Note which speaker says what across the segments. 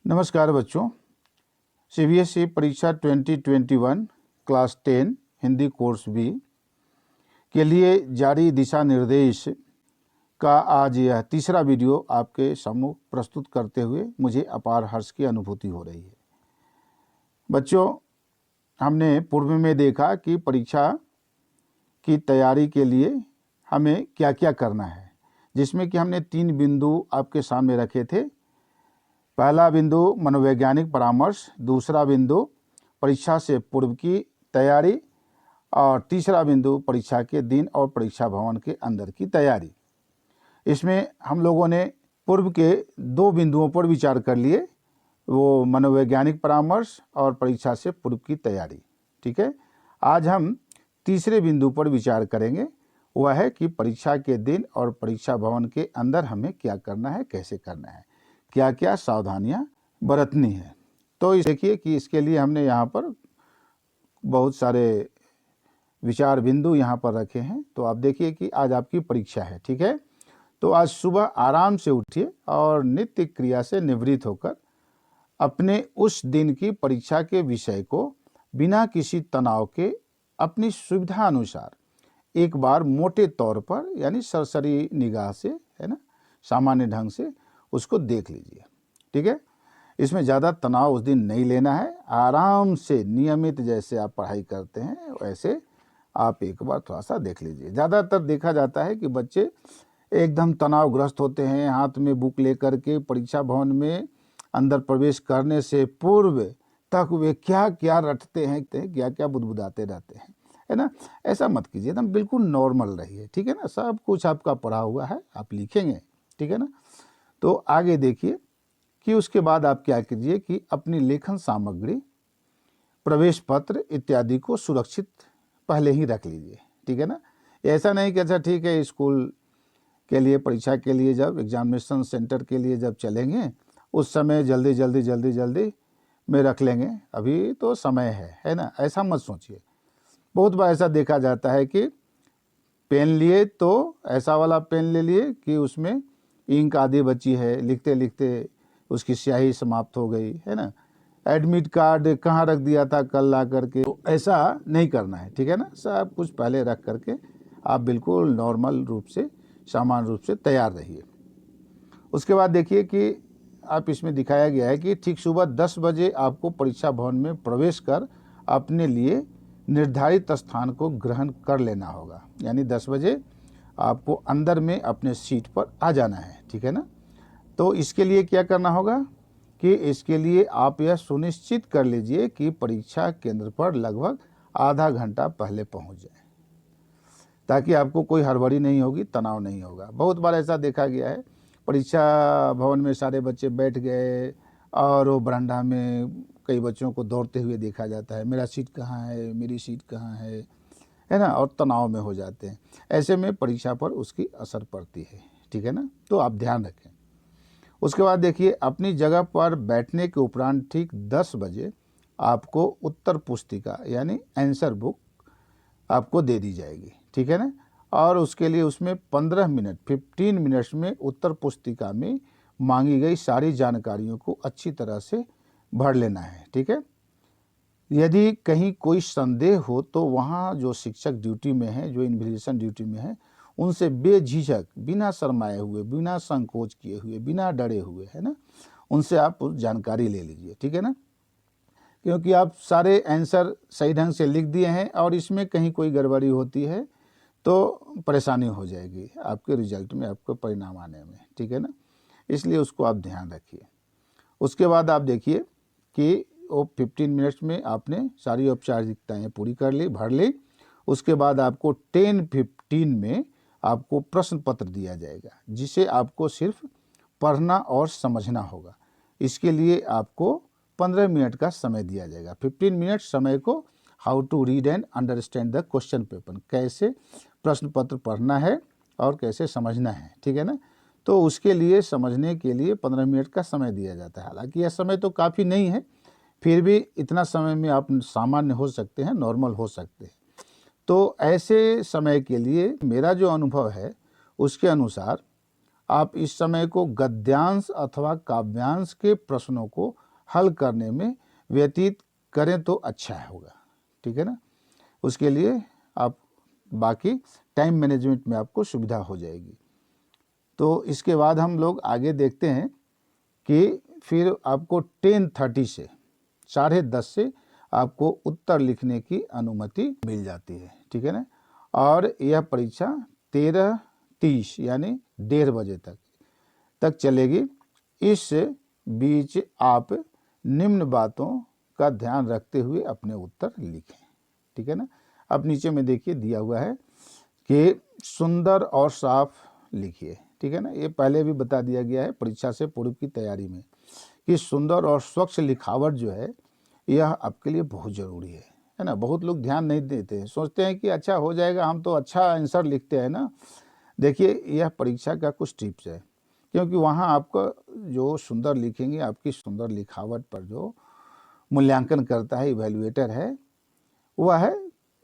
Speaker 1: नमस्कार बच्चों, सीबीएसई परीक्षा 2021 क्लास 10 हिंदी कोर्स बी के लिए जारी दिशा निर्देश का आज यह तीसरा वीडियो आपके सम्मुख प्रस्तुत करते हुए मुझे अपार हर्ष की अनुभूति हो रही है। बच्चों, हमने पूर्व में देखा कि परीक्षा की तैयारी के लिए हमें क्या क्या करना है, जिसमें कि हमने 3 बिंदु आपके सामने रखे थे। पहला बिंदु मनोवैज्ञानिक परामर्श, दूसरा बिंदु परीक्षा से पूर्व की तैयारी और तीसरा बिंदु परीक्षा के दिन और परीक्षा भवन के अंदर की तैयारी। इसमें हम लोगों ने पूर्व के 2 बिंदुओं पर विचार कर लिए, वो मनोवैज्ञानिक परामर्श और परीक्षा से पूर्व की तैयारी। ठीक है, आज हम तीसरे बिंदु पर विचार करेंगे, वह है कि परीक्षा के दिन और परीक्षा भवन के अंदर हमें क्या करना है, कैसे करना है, क्या क्या सावधानियां बरतनी है। तो देखिए कि इसके लिए हमने यहाँ पर बहुत सारे विचार बिंदु यहाँ पर रखे हैं। तो आप देखिए कि आज आपकी परीक्षा है। ठीक है, तो आज सुबह आराम से उठिए और नित्य क्रिया से निवृत्त होकर अपने उस दिन की परीक्षा के विषय को बिना किसी तनाव के अपनी सुविधा अनुसार एक बार मोटे तौर पर यानी सरसरी निगाह से, है ना, सामान्य ढंग से उसको देख लीजिए। ठीक है, इसमें ज़्यादा तनाव उस दिन नहीं लेना है। आराम से नियमित जैसे आप पढ़ाई करते हैं वैसे आप एक बार थोड़ा सा देख लीजिए। ज़्यादातर देखा जाता है कि बच्चे एकदम तनावग्रस्त होते हैं, हाथ में बुक लेकर के परीक्षा भवन में अंदर प्रवेश करने से पूर्व तक वे क्या क्या रटते हैं, क्या क्या बुदबुदाते रहते हैं, है ना। ऐसा मत कीजिए, एकदम बिल्कुल नॉर्मल रहिए। ठीक है ना, सब कुछ आपका पढ़ा हुआ है, आप लिखेंगे। ठीक है ना, तो आगे देखिए कि उसके बाद आप क्या कीजिए कि अपनी लेखन सामग्री, प्रवेश पत्र इत्यादि को सुरक्षित पहले ही रख लीजिए। ठीक है ना, ऐसा नहीं कि अच्छा ठीक है स्कूल के लिए परीक्षा के लिए जब एग्जामिनेशन सेंटर के लिए जब चलेंगे उस समय जल्दी में रख लेंगे, अभी तो समय है ना, ऐसा मत सोचिए। बहुत बार ऐसा देखा जाता है कि पेन लिए तो ऐसा वाला पेन ले लिए कि उसमें इंक आधी बची है, लिखते लिखते उसकी स्याही समाप्त हो गई, है ना। एडमिट कार्ड कहाँ रख दिया था कल ला करके, तो ऐसा नहीं करना है। ठीक है ना, सब कुछ पहले रख करके आप बिल्कुल नॉर्मल रूप से, सामान्य रूप से तैयार रहिए। उसके बाद देखिए कि आप इसमें दिखाया गया है कि ठीक सुबह 10 बजे आपको परीक्षा भवन में प्रवेश कर अपने लिए निर्धारित स्थान को ग्रहण कर लेना होगा, यानी 10 बजे आपको अंदर में अपने सीट पर आ जाना है। ठीक है ना, तो इसके लिए क्या करना होगा कि इसके लिए आप यह सुनिश्चित कर लीजिए कि परीक्षा केंद्र पर लगभग आधा घंटा पहले पहुंच जाए, ताकि आपको कोई हड़बड़ी नहीं होगी, तनाव नहीं होगा। बहुत बार ऐसा देखा गया है, परीक्षा भवन में सारे बच्चे बैठ गए और वो बरामदा में कई बच्चों को दौड़ते हुए देखा जाता है, मेरा सीट कहाँ है, मेरी सीट कहाँ है ना, और तनाव में हो जाते हैं। ऐसे में परीक्षा पर उसकी असर पड़ती है। ठीक है ना, तो आप ध्यान रखें। उसके बाद देखिए, अपनी जगह पर बैठने के उपरांत ठीक 10 बजे आपको उत्तर पुस्तिका यानी आंसर बुक आपको दे दी जाएगी। ठीक है ना, और उसके लिए उसमें 15 मिनट्स में उत्तर पुस्तिका में मांगी गई सारी जानकारियों को अच्छी तरह से भर लेना है। ठीक है, यदि कहीं कोई संदेह हो तो वहाँ जो शिक्षक ड्यूटी में है, जो इन्विजिलेशन ड्यूटी में है, उनसे बेझिझक, बिना शर्माए हुए, बिना संकोच किए हुए, बिना डरे हुए, है ना, उनसे आप जानकारी ले लीजिए। ठीक है ना, क्योंकि आप सारे आंसर सही ढंग से लिख दिए हैं और इसमें कहीं कोई गड़बड़ी होती है तो परेशानी हो जाएगी आपके रिजल्ट में, आपको परिणाम आने में। ठीक है ना, इसलिए उसको आप ध्यान रखिए। उसके बाद आप देखिए कि वो 15 मिनट्स में आपने सारी औपचारिकताएँ पूरी कर ली, भर ली। उसके बाद आपको 10:15 में आपको प्रश्न पत्र दिया जाएगा, जिसे आपको सिर्फ पढ़ना और समझना होगा। इसके लिए आपको 15 मिनट का समय दिया जाएगा। 15 मिनट समय को how to read and understand the question paper, कैसे प्रश्न पत्र पढ़ना है और कैसे समझना है। ठीक है ना, तो उसके लिए समझने के लिए 15 मिनट का समय दिया जाता है। हालांकि यह समय तो काफ़ी नहीं है, फिर भी इतना समय में आप सामान्य हो सकते हैं, नॉर्मल हो सकते हैं। तो ऐसे समय के लिए मेरा जो अनुभव है उसके अनुसार आप इस समय को गद्यांश अथवा काव्यांश के प्रश्नों को हल करने में व्यतीत करें तो अच्छा होगा, ठीक है ना। उसके लिए आप बाकी टाइम मैनेजमेंट में आपको सुविधा हो जाएगी। तो इसके बाद हम लोग आगे देखते हैं कि फिर आपको 10:30 से 10:30 से आपको उत्तर लिखने की अनुमति मिल जाती है, ठीक है ना। और यह परीक्षा 13:30 यानी 1:30 बजे तक चलेगी। इस बीच आप निम्न बातों का ध्यान रखते हुए अपने उत्तर लिखें, ठीक है ना। अब नीचे में देखिए दिया हुआ है कि सुंदर और साफ लिखिए, ठीक है ना। ये पहले भी बता दिया गया है परीक्षा से पूर्व की तैयारी में कि सुंदर और स्वच्छ लिखावट जो है यह आपके लिए बहुत ज़रूरी है ना। बहुत लोग ध्यान नहीं देते हैं, सोचते हैं कि अच्छा हो जाएगा, हम तो अच्छा आंसर लिखते हैं ना। देखिए यह परीक्षा का कुछ टिप्स है, क्योंकि वहाँ आपका जो सुंदर लिखेंगे, आपकी सुंदर लिखावट पर जो मूल्यांकन करता है, इवैल्यूएटर है, वह है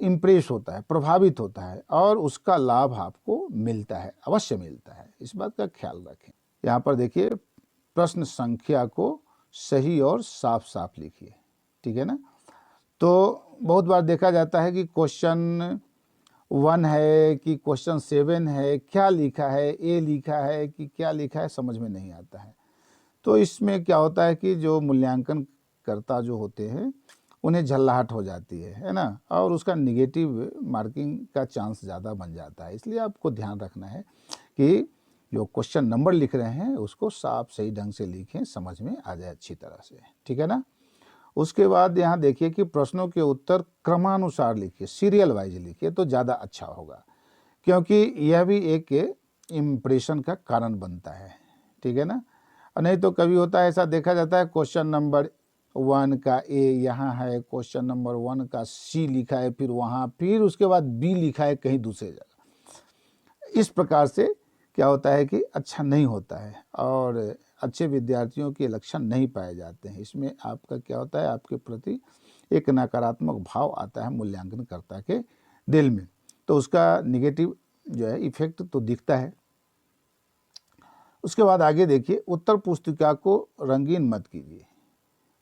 Speaker 1: इम्प्रेस होता है, प्रभावित होता है और उसका लाभ आपको मिलता है, अवश्य मिलता है। इस बात का ख्याल रखें। यहाँ पर देखिए प्रश्न संख्या को सही और साफ साफ लिखिए, ठीक है ना। तो बहुत बार देखा जाता है कि क्वेश्चन 1 है कि क्वेश्चन 7 है, क्या लिखा है, ए लिखा है कि क्या लिखा है, समझ में नहीं आता है। तो इसमें क्या होता है कि जो मूल्यांकन कर्ता जो होते हैं उन्हें झल्लाहट हो जाती है ना, और उसका निगेटिव मार्किंग का चांस ज़्यादा बन जाता है। इसलिए आपको ध्यान रखना है कि जो क्वेश्चन नंबर लिख रहे हैं उसको साफ सही ढंग से लिखें, समझ में आ जाए अच्छी तरह से, ठीक है ना। उसके बाद यहाँ देखिए कि प्रश्नों के उत्तर क्रमानुसार लिखिए, सीरियल वाइज लिखिए तो ज़्यादा अच्छा होगा, क्योंकि यह भी एक इम्प्रेशन का कारण बनता है, ठीक है ना। नहीं तो कभी होता है ऐसा देखा जाता है क्वेश्चन नंबर 1 का ए यहाँ है, क्वेश्चन नंबर 1 का सी लिखा है फिर वहाँ, फिर उसके बाद बी लिखा है कहीं दूसरे जगह। इस प्रकार से क्या होता है कि अच्छा नहीं होता है और अच्छे विद्यार्थियों के लक्षण नहीं पाए जाते हैं। इसमें आपका क्या होता है, आपके प्रति एक नकारात्मक भाव आता है मूल्यांकनकर्ता के दिल में, तो उसका निगेटिव जो है इफेक्ट तो दिखता है। उसके बाद आगे देखिए उत्तर पुस्तिका को रंगीन मत कीजिए,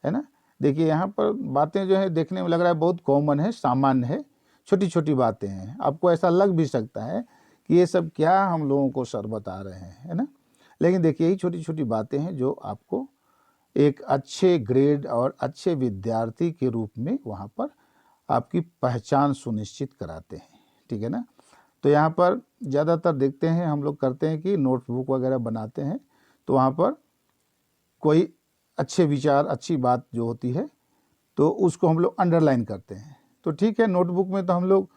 Speaker 1: है ना। देखिए यहाँ पर बातें जो है देखने में लग रहा है बहुत कॉमन है, सामान्य है, छोटी छोटी बातें हैं। आपको ऐसा लग भी सकता है कि ये सब क्या हम लोगों को सर बता रहे हैं, है ना। लेकिन देखिए यही छोटी छोटी बातें हैं जो आपको एक अच्छे ग्रेड और अच्छे विद्यार्थी के रूप में वहाँ पर आपकी पहचान सुनिश्चित कराते हैं, ठीक है ना। तो यहाँ पर ज़्यादातर देखते हैं हम लोग करते हैं कि नोटबुक वगैरह बनाते हैं, तो वहाँ पर कोई अच्छे विचार, अच्छी बात जो होती है तो उसको हम लोग अंडरलाइन करते हैं। तो ठीक है, नोटबुक में तो हम लोग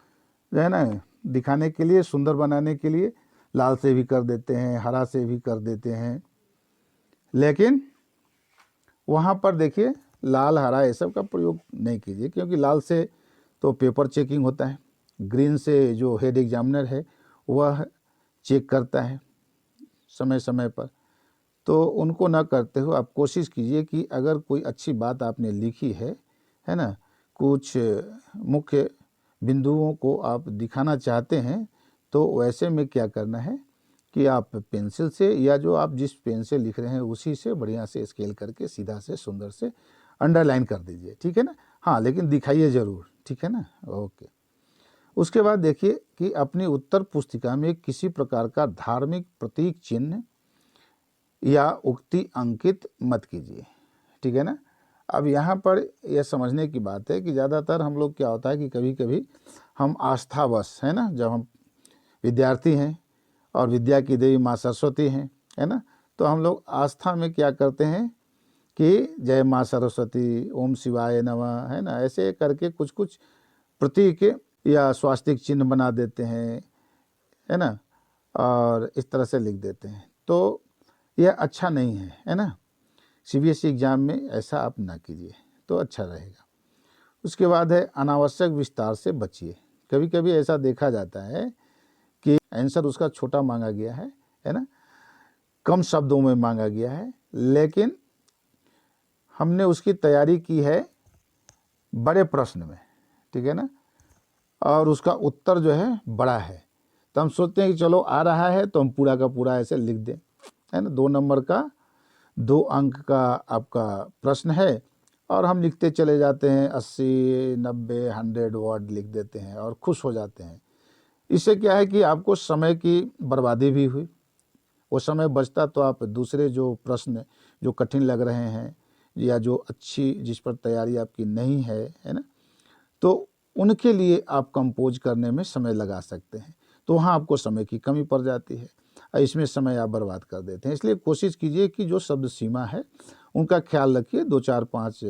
Speaker 1: जो है ना दिखाने के लिए, सुंदर बनाने के लिए लाल से भी कर देते हैं, हरा से भी कर देते हैं, लेकिन वहाँ पर देखिए लाल हरा ये सब का प्रयोग नहीं कीजिए, क्योंकि लाल से तो पेपर चेकिंग होता है, ग्रीन से जो हेड एग्जामिनर है वह चेक करता है समय समय पर, तो उनको ना करते हो आप कोशिश कीजिए कि अगर कोई अच्छी बात आपने लिखी है ना, कुछ मुख्य बिंदुओं को आप दिखाना चाहते हैं, तो वैसे में क्या करना है कि आप पेंसिल से या जो आप जिस पेन से लिख रहे हैं उसी से बढ़िया से स्केल करके सीधा से सुंदर से अंडरलाइन कर दीजिए, ठीक है ना। हाँ, लेकिन दिखाइए ज़रूर, ठीक है ना। ओके। उसके बाद देखिए कि अपनी उत्तर पुस्तिका में किसी प्रकार का धार्मिक प्रतीक चिन्ह या उक्ति अंकित मत कीजिए, ठीक है ना। अब यहाँ पर यह समझने की बात है कि ज़्यादातर हम लोग क्या होता है कि कभी कभी हम आस्थावश, है ना, जब हम विद्यार्थी हैं और विद्या की देवी माँ सरस्वती हैं, है ना, तो हम लोग आस्था में क्या करते हैं कि जय माँ सरस्वती, ओम शिवाय नमः, है ना, ऐसे करके कुछ कुछ प्रतीक या स्वास्तिक चिन्ह बना देते हैं, है ना, और इस तरह से लिख देते हैं। तो यह अच्छा नहीं है ना। सीबीएसई एग्ज़ाम में ऐसा आप ना कीजिए तो अच्छा रहेगा। उसके बाद है अनावश्यक विस्तार से बचिए। कभी कभी ऐसा देखा जाता है कि आंसर उसका छोटा मांगा गया है ना, कम शब्दों में मांगा गया है, लेकिन हमने उसकी तैयारी की है बड़े प्रश्न में, ठीक है ना, और उसका उत्तर जो है बड़ा है, तो हम सोचते हैं कि चलो आ रहा है तो हम पूरा का पूरा ऐसे लिख दें, है ना। 2 नंबर का 2 अंक का आपका प्रश्न है और हम लिखते चले जाते हैं, 80, 90, 100 वर्ड लिख देते हैं और खुश हो जाते हैं। इससे क्या है कि आपको समय की बर्बादी भी हुई। वो समय बचता तो आप दूसरे जो प्रश्न जो कठिन लग रहे हैं या जो अच्छी जिस पर तैयारी आपकी नहीं है ना, तो उनके लिए आप कंपोज करने में समय लगा सकते हैं। तो वहाँ आपको समय की कमी पड़ जाती है और इसमें समय आप बर्बाद कर देते हैं। इसलिए कोशिश कीजिए कि जो शब्द सीमा है उनका ख्याल रखिए। 2, 4, 5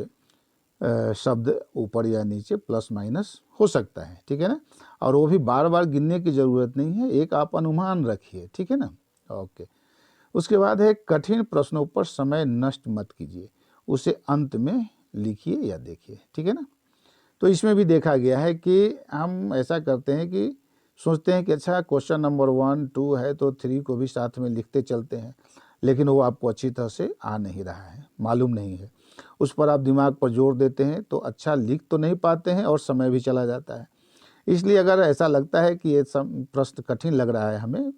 Speaker 1: शब्द ऊपर या नीचे प्लस माइनस हो सकता है, ठीक है ना। और वो भी बार बार गिनने की ज़रूरत नहीं है, एक आप अनुमान रखिए, ठीक है ना। ओके। उसके बाद है कठिन प्रश्नों पर समय नष्ट मत कीजिए, उसे अंत में लिखिए या देखिए, ठीक है ना। तो इसमें भी देखा गया है कि हम ऐसा करते हैं कि सोचते हैं कि अच्छा क्वेश्चन नंबर 1, 2 है तो 3 को भी साथ में लिखते चलते हैं, लेकिन वो आपको अच्छी तरह से आ नहीं रहा है, मालूम नहीं है। उस पर आप दिमाग पर जोर देते हैं तो अच्छा लिख तो नहीं पाते हैं और समय भी चला जाता है। इसलिए अगर ऐसा लगता है कि ये प्रश्न कठिन लग रहा है हमें,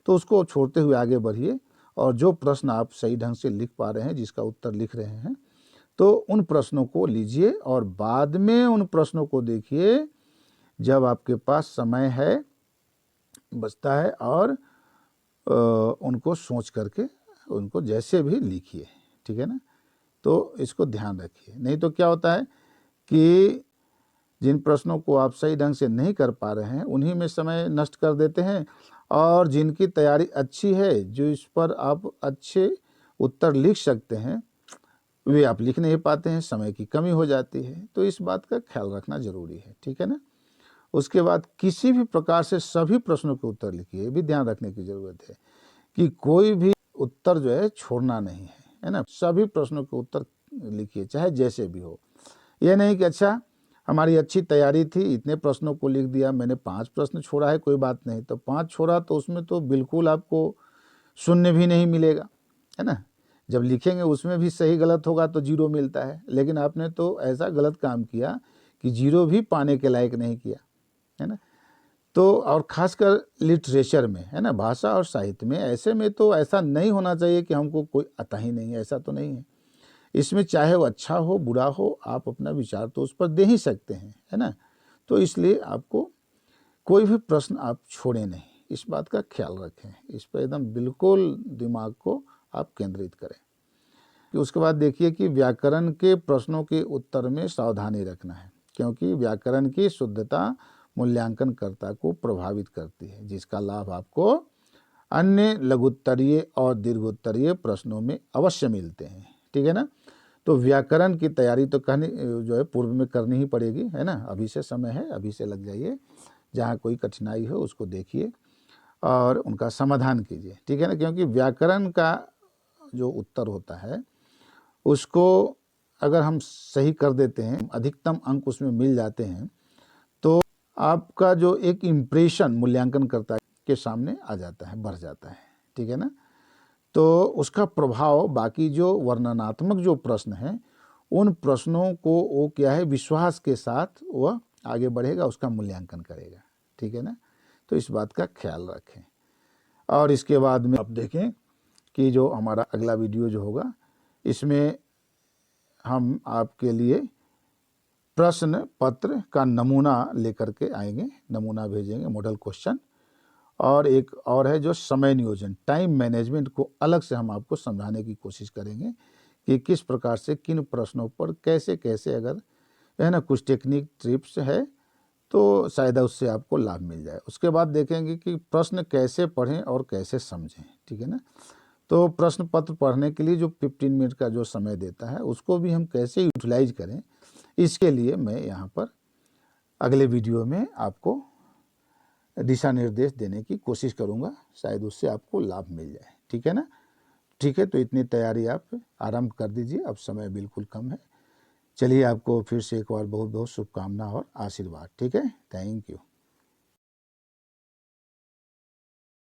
Speaker 1: तो उसको छोड़ते हुए आगे बढ़िए और जो प्रश्न आप सही ढंग से लिख पा रहे हैं, जिसका उत्तर लिख रहे हैं, तो उन प्रश्नों को लीजिए और बाद में उन प्रश्नों को देखिए जब आपके पास समय है, बचता है, और उनको सोच करके उनको जैसे भी लिखिए, ठीक है ना। तो इसको ध्यान रखिए। नहीं तो क्या होता है कि जिन प्रश्नों को आप सही ढंग से नहीं कर पा रहे हैं उन्हीं में समय नष्ट कर देते हैं, और जिनकी तैयारी अच्छी है, जो इस पर आप अच्छे उत्तर लिख सकते हैं, वे आप लिख नहीं पाते हैं, समय की कमी हो जाती है। तो इस बात का ख्याल रखना ज़रूरी है, ठीक है ना। उसके बाद किसी भी प्रकार से सभी प्रश्नों के उत्तर लिखिए। ये भी ध्यान रखने की ज़रूरत है कि कोई भी उत्तर जो है छोड़ना नहीं है ना। सभी प्रश्नों के उत्तर लिखिए, चाहे जैसे भी हो। ये नहीं कि अच्छा हमारी अच्छी तैयारी थी, इतने प्रश्नों को लिख दिया, मैंने 5 प्रश्न छोड़ा है, कोई बात नहीं। तो 5 छोड़ा तो उसमें तो बिल्कुल आपको शून्य भी नहीं मिलेगा, है ना। जब लिखेंगे उसमें भी सही गलत होगा तो 0 मिलता है, लेकिन आपने तो ऐसा गलत काम किया कि 0 भी पाने के लायक नहीं किया, है ना। तो और ख़ासकर लिटरेचर में, है ना, भाषा और साहित्य में, ऐसे में तो ऐसा नहीं होना चाहिए कि हमको कोई आता ही नहीं है, ऐसा तो नहीं है। इसमें चाहे वो अच्छा हो बुरा हो, आप अपना विचार तो उस पर दे ही सकते हैं, है ना। तो इसलिए आपको कोई भी प्रश्न आप छोड़ें नहीं, इस बात का ख्याल रखें। इस पर एकदम बिल्कुल दिमाग को आप केंद्रित करें। कि उसके बाद देखिए कि व्याकरण के प्रश्नों के उत्तर में सावधानी रखना है, क्योंकि व्याकरण की शुद्धता मूल्यांकनकर्ता को प्रभावित करती है, जिसका लाभ आपको अन्य लघुत्तरीय और दीर्घोत्तरीय प्रश्नों में अवश्य मिलते हैं, ठीक है ना। तो व्याकरण की तैयारी तो कहनी जो है पूर्व में करनी ही पड़ेगी, है ना। अभी से समय है, अभी से लग जाइए। जहाँ कोई कठिनाई हो उसको देखिए और उनका समाधान कीजिए, ठीक है ना। क्योंकि व्याकरण का जो उत्तर होता है उसको अगर हम सही कर देते हैं, अधिकतम अंक उसमें मिल जाते हैं, तो आपका जो एक इम्प्रेशन मूल्यांकनकर्ता के सामने आ जाता है, बढ़ जाता है, ठीक है ना। तो उसका प्रभाव बाकी जो वर्णनात्मक जो प्रश्न हैं उन प्रश्नों को वो क्या है, विश्वास के साथ वह आगे बढ़ेगा, उसका मूल्यांकन करेगा, ठीक है ना। तो इस बात का ख्याल रखें। और इसके बाद में आप देखें कि जो हमारा अगला वीडियो जो होगा इसमें हम आपके लिए प्रश्न पत्र का नमूना लेकर के आएंगे, नमूना भेजेंगे, मॉडल क्वेश्चन। और एक और है जो समय नियोजन, टाइम मैनेजमेंट को अलग से हम आपको समझाने की कोशिश करेंगे कि किस प्रकार से किन प्रश्नों पर कैसे कैसे, अगर है ना कुछ टेक्निक टिप्स है तो शायद उससे आपको लाभ मिल जाए। उसके बाद देखेंगे कि प्रश्न कैसे पढ़ें और कैसे समझें, ठीक है ना। तो प्रश्न पत्र पढ़ने के लिए जो 15 मिनट का जो समय देता है उसको भी हम कैसे यूटिलाइज करें, इसके लिए मैं यहाँ पर अगले वीडियो में आपको दिशा निर्देश देने की कोशिश करूँगा, शायद उससे आपको लाभ मिल जाए, ठीक है ना। ठीक है, तो इतनी तैयारी आप आरंभ कर दीजिए, अब समय बिल्कुल कम है। चलिए, आपको फिर से एक बार बहुत बहुत शुभकामना और आशीर्वाद, ठीक है। Thank you.